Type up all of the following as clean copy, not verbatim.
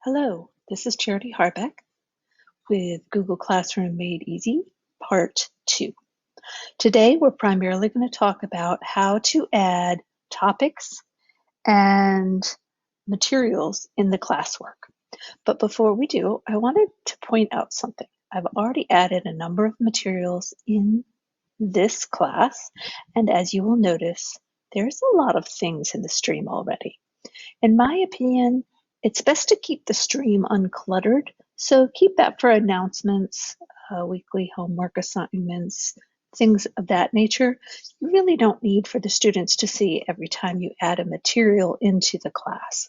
Hello, this is Charity Harbeck with Google Classroom Made Easy, Part 2. Today, we're primarily going to talk about how to add topics and materials in the classwork. But before we do, I wanted to point out something. I've already added a number of materials in this class, and as you will notice, there's a lot of things in the stream already. In my opinion, it's best to keep the stream uncluttered, so keep that for announcements, weekly homework assignments, things of that nature. You really don't need for the students to see every time you add a material into the class.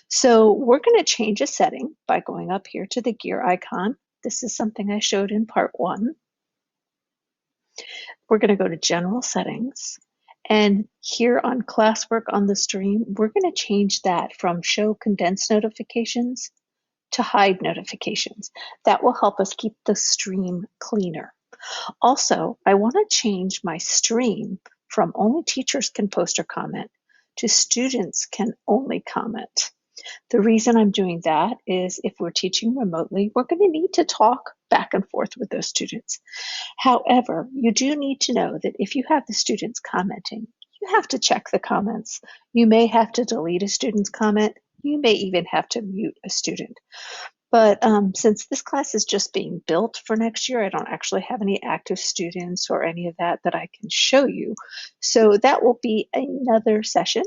So we're going to change a setting by going up here to the gear icon. This is something I showed in part 1. We're going to go to General Settings. And here on Classwork on the stream, we're going to change that from Show Condensed Notifications to Hide Notifications. That will help us keep the stream cleaner. Also, I want to change my stream from only teachers can post or comment to students can only comment. The reason I'm doing that is if we're teaching remotely, we're going to need to talk back and forth with those students. However, you do need to know that if you have the students commenting, you have to check the comments. You may have to delete a student's comment. You may even have to mute a student. But since this class is just being built for next year, I don't actually have any active students or any of that I can show you. So that will be another session.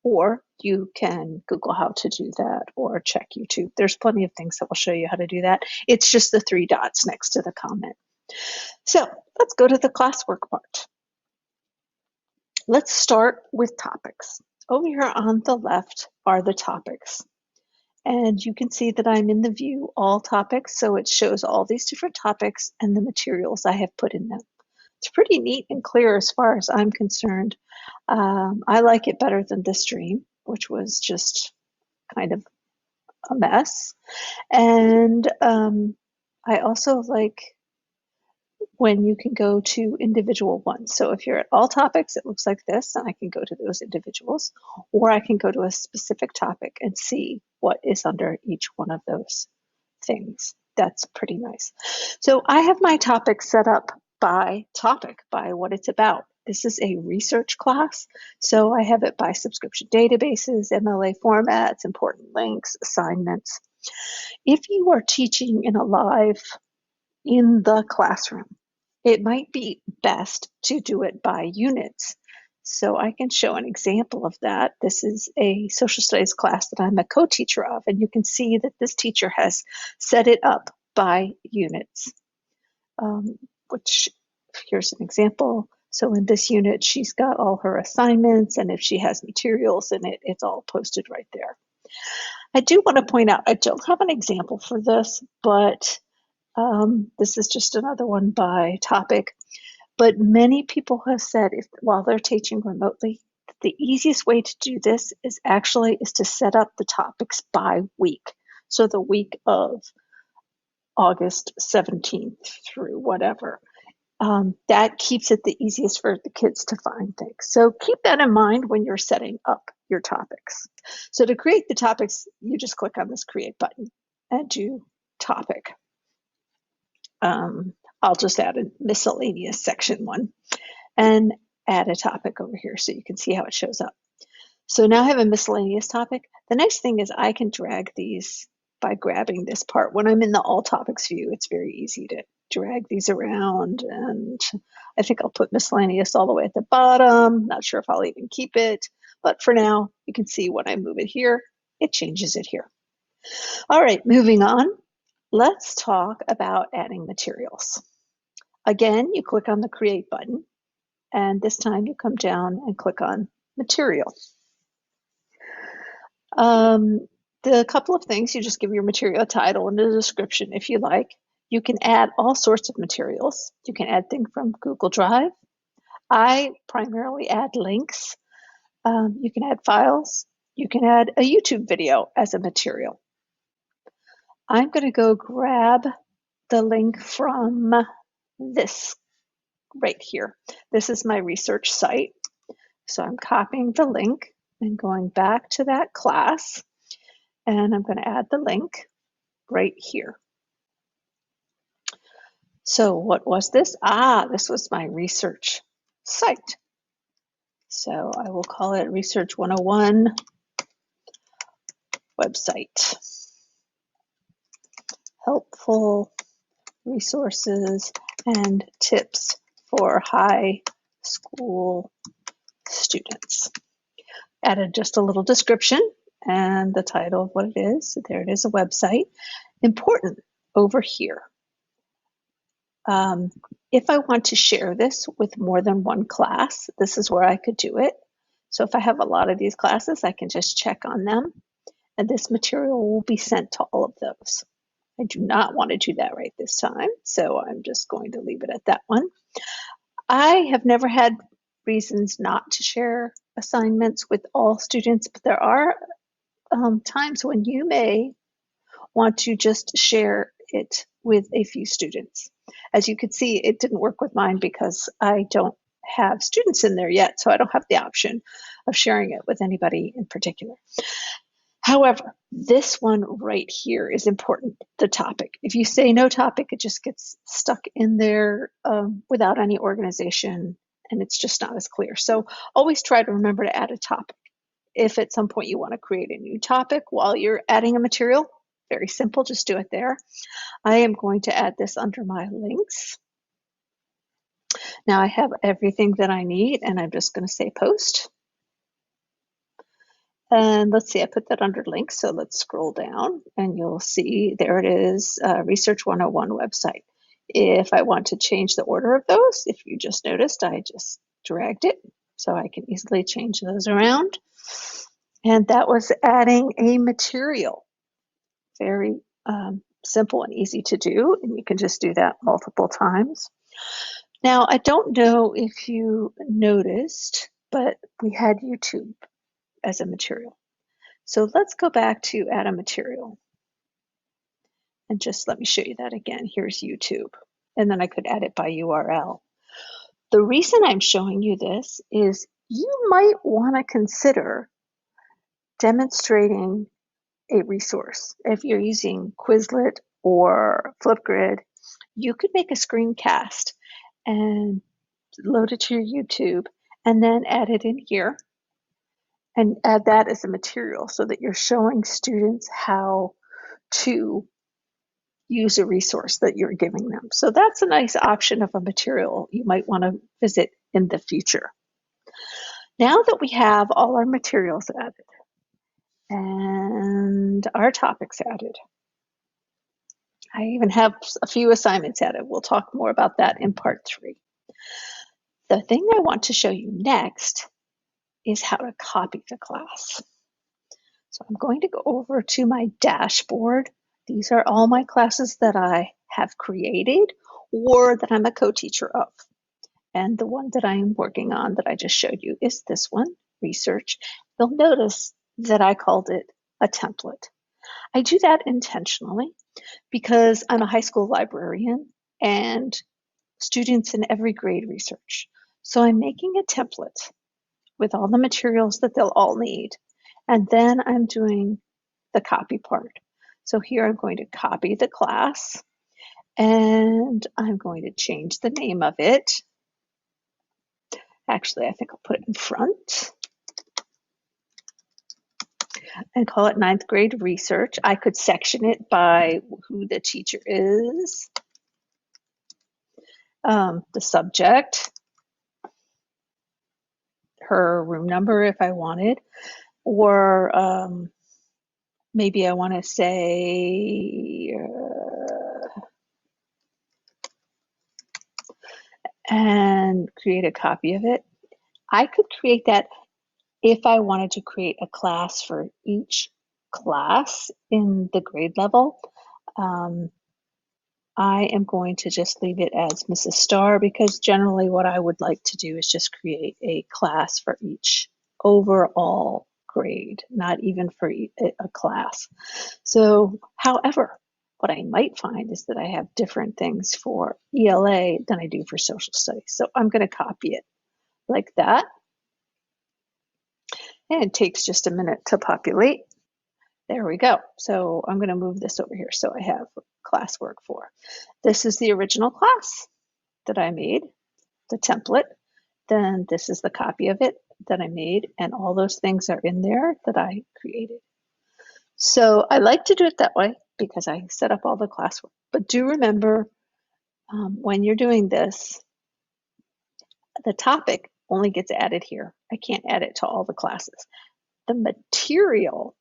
Or you can Google how to do that or check YouTube. There's plenty of things that will show you how to do that. It's just the 3 dots next to the comment. So let's go to the classwork part. Let's start with topics. Over here on the left are the topics. And you can see that I'm in the view all topics, so it shows all these different topics and the materials I have put in them. It's pretty neat and clear as far as I'm concerned. I like it better than the stream, which was just kind of a mess. And I also like when you can go to individual ones. So if you're at all topics, it looks like this, and I can go to those individuals, or I can go to a specific topic and see what is under each one of those things. That's pretty nice. So I have my topic set up by topic, by what it's about. This is a research class, so I have it by subscription databases, MLA formats, important links, assignments. If you are teaching in the classroom, it might be best to do it by units. So I can show an example of that. This is a social studies class that I'm a co-teacher of, and you can see that this teacher has set it up by units, which here's an example. So in this unit, she's got all her assignments, and if she has materials in it, it's all posted right there. I do want to point out, I don't have an example for this, but this is just another one by topic. But many people have said while they're teaching remotely, the easiest way to do this is to set up the topics by week. So the week of August 17th through whatever. That keeps it the easiest for the kids to find things. So keep that in mind when you're setting up your topics. So to create the topics, you just click on this create button and do topic. I'll just add a miscellaneous section 1 and add a topic over here so you can see how it shows up. So now I have a miscellaneous topic. The next thing is I can drag these by grabbing this part. When I'm in the all topics view, it's very easy to drag these around, and I think I'll put miscellaneous all the way at the bottom. Not sure if I'll even keep it, but for now, you can see when I move it here, it changes it here. All right, moving on. Let's talk about adding materials. Again, you click on the create button, and this time you come down and click on material. The couple of things, you just give your material a title and a description if you like. You can add all sorts of materials. You can add things from Google Drive. I primarily add links. You can add files. You can add a YouTube video as a material. I'm going to go grab the link from this right here. This is my research site. So I'm copying the link and going back to that class. And I'm going to add the link right here. So what was this? This was my research site. So I will call it Research 101 website. Helpful resources and tips for high school students. Added just a little description and the title of what it is. There it is, a website. Important over here. If I want to share this with more than one class, this is where I could do it. So if I have a lot of these classes, I can just check on them, and this material will be sent to all of those. I do not want to do that right this time, so I'm just going to leave it at that one. I have never had reasons not to share assignments with all students, but there are times when you may want to just share it with a few students. As you can see, it didn't work with mine because I don't have students in there yet, so I don't have the option of sharing it with anybody in particular. However, this one right here is important, the topic. If you say no topic, it just gets stuck in there without any organization, and it's just not as clear. So always try to remember to add a topic. If at some point you want to create a new topic while you're adding a material, very simple, just do it there. I am going to add this under my links. Now I have everything that I need, and I'm just going to say post. And let's see, I put that under links, so let's scroll down and you'll see there it is, Research 101 website. If I want to change the order of those, if you just noticed, I just dragged it, so I can easily change those around. And that was adding a material. Very simple and easy to do, and you can just do that multiple times. Now, I don't know if you noticed, but we had YouTube as a material. So let's go back to add a material. And just let me show you that again. Here's YouTube. And then I could add it by URL. The reason I'm showing you this is you might want to consider demonstrating a resource. If you're using Quizlet or Flipgrid, you could make a screencast and load it to your YouTube and then add it in here and add that as a material so that you're showing students how to use a resource that you're giving them. So that's a nice option of a material you might want to visit in the future. Now that we have all our materials added and our topics added, I even have a few assignments added. We'll talk more about that in part 3. The thing I want to show you next is how to copy the class. So I'm going to go over to my dashboard. These are all my classes that I have created or that I'm a co-teacher of. And the one that I'm working on that I just showed you is this one, Research. You'll notice that I called it a template. I do that intentionally because I'm a high school librarian and students in every grade research. So I'm making a template with all the materials that they'll all need. And then I'm doing the copy part. So here I'm going to copy the class and I'm going to change the name of it. Actually, I think I'll put it in front and call it 9th grade research. I could section it by who the teacher is, the subject, her room number if I wanted, or maybe I want to say, and create a copy of it. I could create that if I wanted to create a class for each class in the grade level. I am going to just leave it as Mrs. Starr because generally what I would like to do is just create a class for each overall grade, not even for a class. So, however, what I might find is that I have different things for ELA than I do for social studies. So I'm going to copy it like that. And it takes just a minute to populate. There we go. So I'm going to move this over here. So I have classwork 4. This is the original class that I made, the template. Then this is the copy of it that I made, and all those things are in there that I created. So I like to do it that way because I set up all the classwork. But do remember, when you're doing this, the topic only gets added here. I can't add it to all the classes. The material,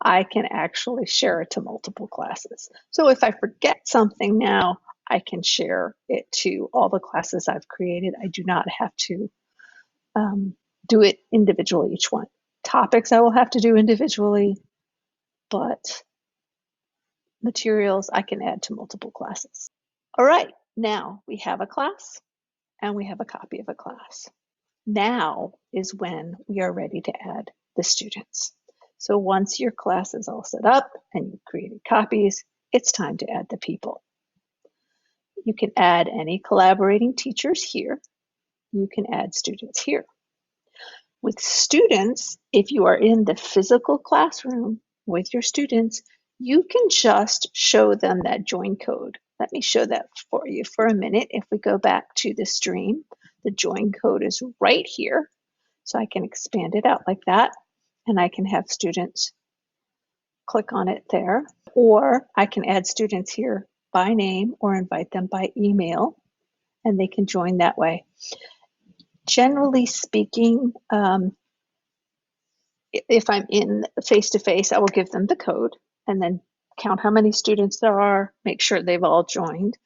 I can actually share it to multiple classes. So if I forget something now, I can share it to all the classes I've created. I do not have to do it individually, each one. Topics I will have to do individually, but materials I can add to multiple classes. All right, now we have a class and we have a copy of a class. Now is when we are ready to add the students. So once your class is all set up and you've created copies, it's time to add the people. You can add any collaborating teachers here. You can add students here. With students, if you are in the physical classroom with your students, you can just show them that join code. Let me show that for you for a minute. If we go back to the stream, the join code is right here. So I can expand it out like that, and I can have students click on it there, or I can add students here by name or invite them by email, and they can join that way. Generally speaking, if I'm in face-to-face, I will give them the code and then count how many students there are, make sure they've all joined.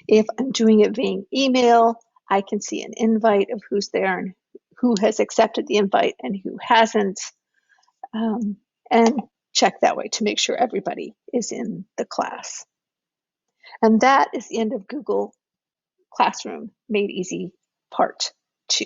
If I'm doing it via email, I can see an invite of who's there and who has accepted the invite and who hasn't, and check that way to make sure everybody is in the class. And that is the end of Google Classroom Made Easy Part 2.